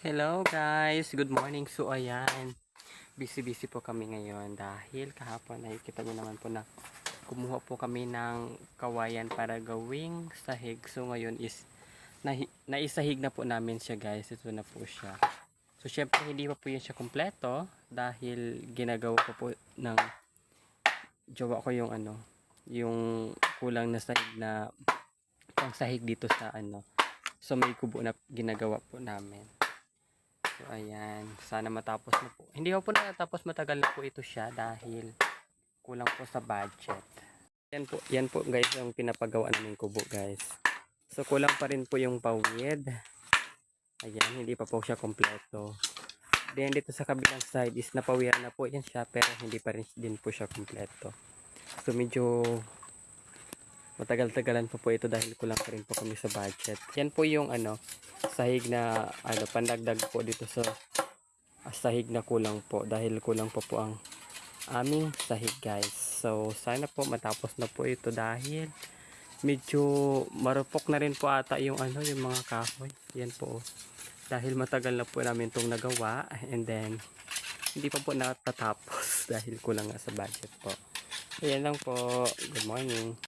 Hello guys, good morning. So ayan, busy po kami ngayon dahil kahapon ay kita nyo naman po na kumuha po kami ng kawayan para gawing sahig. So ngayon is naisahig na po namin siya guys. Ito na po siya. So syempre hindi pa po yun siya kompleto dahil ginagawa ko po ng jowa ko yung yung kulang na sahig na pang sahig dito sa So may kubo na ginagawa po namin. So, ayan. Sana matapos na po. Hindi ko po natatapos, matagal na po ito siya dahil kulang po sa budget. Yan po guys yung pinapagawa namin kubo guys. So, kulang pa rin po yung pawid. Ayan, hindi pa po siya kompleto. Then, dito sa kabilang side is napawiran na po yan siya pero hindi pa rin din po siya kompleto. So, medyo matagal-tagalan pa po ito dahil kulang pa rin po kami sa budget. Yan po yung sahig na pandagdag po dito sa sahig na kulang po dahil kulang pa po ang aming sahig guys. So sana po matapos na po ito dahil medyo marupok na rin po ata yung yung mga kahoy. Yan po. Dahil matagal na po namin itong nagawa and then hindi pa po natatapos dahil kulang nga sa budget po. Ayan lang po. Good morning.